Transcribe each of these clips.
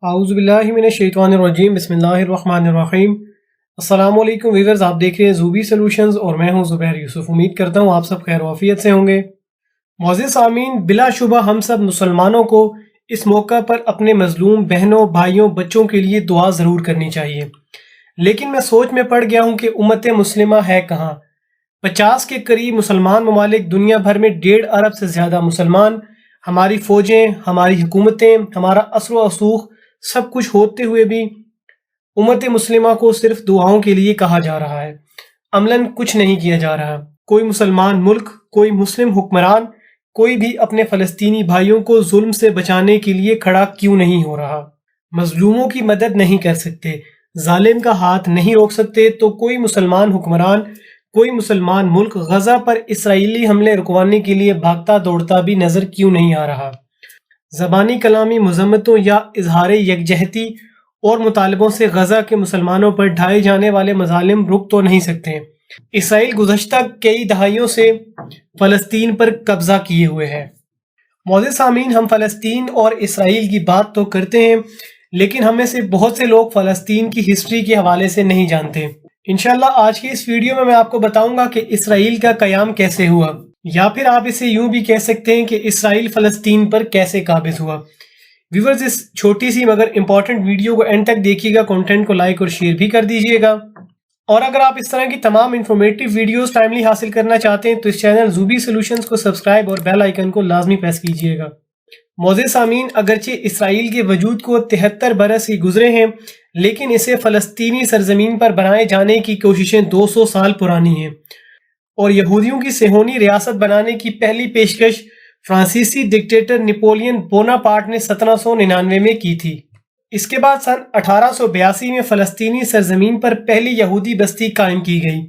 اعوذ باللہ من الشیطان الرجیم، بسم اللہ الرحمن الرحیم۔ السلام علیکم ویورز، آپ دیکھ رہے ہیں زوبی سلوشنز اور میں ہوں زبیر یوسف۔ امید کرتا ہوں آپ سب خیر و عافیت سے ہوں گے۔ معزز سامعین، بلا شبہ ہم سب مسلمانوں کو اس موقع پر اپنے مظلوم بہنوں، بھائیوں، بچوں کے لیے دعا ضرور کرنی چاہیے، لیکن میں سوچ میں پڑ گیا ہوں کہ امت مسلمہ ہے کہاں۔ 50 کے قریب مسلمان ممالک، دنیا بھر میں 1.5 ارب سے زیادہ مسلمان، ہماری فوجیں، ہماری حکومتیں، ہمارا اثر و رسوخ سب کچھ ہوتے ہوئے بھی امت مسلمہ کو صرف دعاؤں کے لیے کہا جا رہا ہے، عملاً کچھ نہیں کیا جا رہا۔ کوئی مسلمان ملک، کوئی مسلم حکمران، کوئی بھی اپنے فلسطینی بھائیوں کو ظلم سے بچانے کے لیے کھڑا کیوں نہیں ہو رہا؟ مظلوموں کی مدد نہیں کر سکتے، ظالم کا ہاتھ نہیں روک سکتے، تو کوئی مسلمان حکمران، کوئی مسلمان ملک غزہ پر اسرائیلی حملے رکوانے کے لیے بھاگتا دوڑتا بھی نظر کیوں نہیں آ رہا؟ زبانی کلامی مذمتوں یا اظہار یکجہتی اور مطالبوں سے غزہ کے مسلمانوں پر ڈھائے جانے والے مظالم رک تو نہیں سکتے۔ اسرائیل گزشتہ کئی دہائیوں سے فلسطین پر قبضہ کیے ہوئے ہے۔ معزز سامعین، ہم فلسطین اور اسرائیل کی بات تو کرتے ہیں، لیکن ہم میں سے بہت سے لوگ فلسطین کی ہسٹری کے حوالے سے نہیں جانتے۔ انشاءاللہ آج کی اس ویڈیو میں آپ کو بتاؤں گا کہ اسرائیل کا قیام کیسے ہوا، یا پھر آپ اسے یوں بھی کہہ سکتے ہیں کہ اسرائیل فلسطین پر کیسے قابض ہوا۔ ویورز، اس چھوٹی سی مگر امپورٹنٹ ویڈیو کو اینڈ تک دیکھیے گا، کنٹینٹ کو لائک اور شیئر بھی کر دیجیے گا، اور اگر آپ اس طرح کی تمام انفارمیٹیو ویڈیوز ٹائملی حاصل کرنا چاہتے ہیں تو اس چینل زوبی سلوشنز کو سبسکرائب اور بیل آئیکن کو لازمی پریس کیجیے گا۔ معزز سامعین، اگرچہ اسرائیل کے وجود کو 73 برس ہی گزرے ہیں، لیکن اسے فلسطینی سرزمین پر بنائے جانے کی کوششیں 200 سال پرانی ہیں، اور یہودیوں کی صہیونی ریاست بنانے کی پہلی پیشکش فرانسیسی ڈکٹیٹر نپولین بوناپارٹ نے 1799 میں کی تھی۔ اس کے بعد سن 1882 میں فلسطینی سرزمین پر پہلی یہودی بستی قائم کی گئی،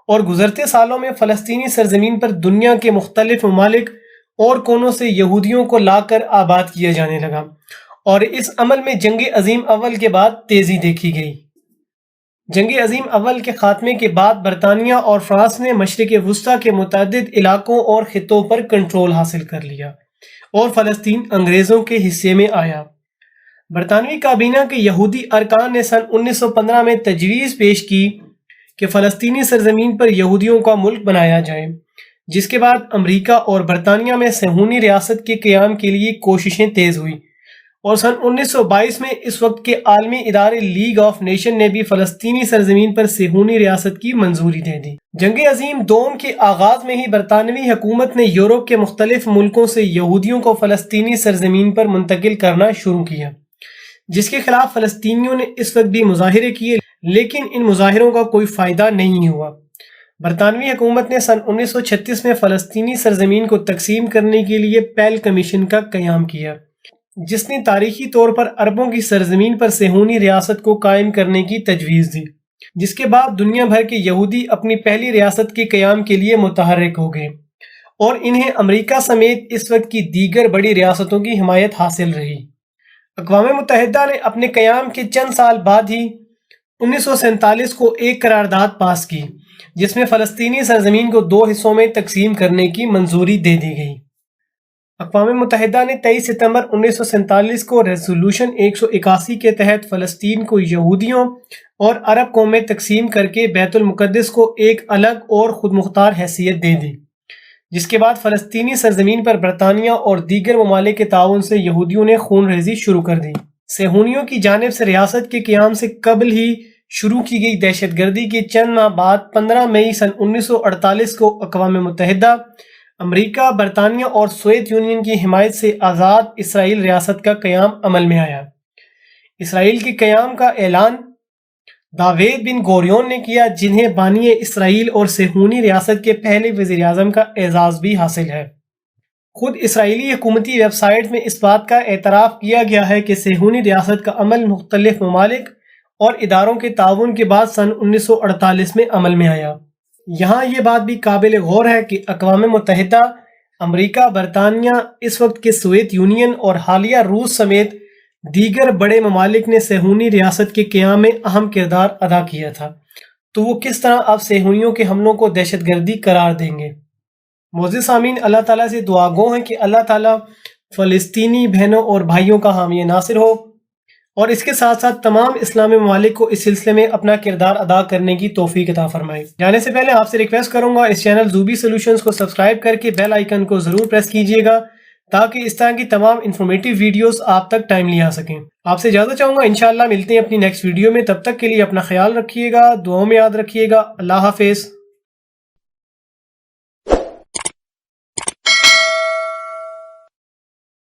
اور گزرتے سالوں میں فلسطینی سرزمین پر دنیا کے مختلف ممالک اور کونوں سے یہودیوں کو لا کر آباد کیا جانے لگا، اور اس عمل میں جنگ عظیم اول کے بعد تیزی دیکھی گئی۔ جنگ عظیم اول کے خاتمے کے بعد برطانیہ اور فرانس نے مشرق وسطیٰ کے متعدد علاقوں اور خطوں پر کنٹرول حاصل کر لیا، اور فلسطین انگریزوں کے حصے میں آیا۔ برطانوی کابینہ کے یہودی ارکان نے سن 1915 میں تجویز پیش کی کہ فلسطینی سرزمین پر یہودیوں کا ملک بنایا جائے، جس کے بعد امریکہ اور برطانیہ میں صہیونی ریاست کے قیام کے لیے کوششیں تیز ہوئیں، اور سن 1922 میں اس وقت کے عالمی ادارے لیگ آف نیشن نے بھی فلسطینی سرزمین پر صہیونی ریاست کی منظوری دے دی۔ جنگ عظیم دوم کے آغاز میں ہی برطانوی حکومت نے یورپ کے مختلف ملکوں سے یہودیوں کو فلسطینی سرزمین پر منتقل کرنا شروع کیا، جس کے خلاف فلسطینیوں نے اس وقت بھی مظاہرے کیے، لیکن ان مظاہروں کا کوئی فائدہ نہیں ہوا۔ برطانوی حکومت نے سن 1936 میں فلسطینی سرزمین کو تقسیم کرنے کے لیے پیل کمیشن کا قیام کیا، جس نے تاریخی طور پر عربوں کی سرزمین پر صہیونی ریاست کو قائم کرنے کی تجویز دی، جس کے بعد دنیا بھر کے یہودی اپنی پہلی ریاست کے قیام کے لیے متحرک ہو گئے، اور انہیں امریکہ سمیت اس وقت کی دیگر بڑی ریاستوں کی حمایت حاصل رہی۔ اقوام متحدہ نے اپنے قیام کے چند سال بعد ہی 1947 کو ایک قرارداد پاس کی، جس میں فلسطینی سرزمین کو 2 حصوں میں تقسیم کرنے کی منظوری دے دی گئی۔ اقوام متحدہ نے 23 ستمبر 1947 کو ریزولوشن 181 کے تحت فلسطین کو یہودیوں اور عرب قومیں تقسیم کر کے بیت المقدس کو ایک الگ اور خود مختار حیثیت دے دی، جس کے بعد فلسطینی سرزمین پر برطانیہ اور دیگر ممالک کے تعاون سے یہودیوں نے خون ریزی شروع کر دی۔ صہیونیوں کی جانب سے ریاست کے قیام سے قبل ہی شروع کی گئی دہشت گردی کے چند ماہ بعد 15 مئی سن 1948 کو اقوام متحدہ، امریکہ، برطانیہ اور سوویت یونین کی حمایت سے آزاد اسرائیل ریاست کا قیام عمل میں آیا۔ اسرائیل کے قیام کا اعلان داوید بن گوریون نے کیا، جنہیں بانی اسرائیل اور صہیونی ریاست کے پہلے وزیر اعظم کا اعزاز بھی حاصل ہے۔ خود اسرائیلی حکومتی ویب سائٹ میں اس بات کا اعتراف کیا گیا ہے کہ صہیونی ریاست کا عمل مختلف ممالک اور اداروں کے تعاون کے بعد سن 1948 میں عمل میں آیا۔ یہاں یہ بات بھی قابل غور ہے کہ اقوام متحدہ، امریکہ، برطانیہ، اس وقت کے سوویت یونین اور حالیہ روس سمیت دیگر بڑے ممالک نے صہیونی ریاست کے قیام میں اہم کردار ادا کیا تھا، تو وہ کس طرح اب صہیونیوں کے حملوں کو دہشت گردی قرار دیں گے؟ معزز سامعین، اللہ تعالیٰ سے دعا گو ہیں کہ اللہ تعالیٰ فلسطینی بہنوں اور بھائیوں کا حامی ناصر ہو، اور اس کے ساتھ ساتھ تمام اسلامی ممالک کو اس سلسلے میں اپنا کردار ادا کرنے کی توفیق عطا فرمائے۔ جانے سے پہلے آپ سے ریکویسٹ کروں گا اس چینل زوبی سولوشنز کو سبسکرائب کر کے بیل آئیکن کو ضرور پریس کیجئے گا تاکہ اس طرح کی تمام انفارمیٹیو ویڈیوز آپ تک ٹائملی آ سکیں۔ آپ سے اجازت چاہوں گا، انشاءاللہ ملتے ہیں اپنی نیکسٹ ویڈیو میں، تب تک کے لیے اپنا خیال رکھیے گا، دعاؤں میں یاد رکھیے گا۔ اللہ حافظ۔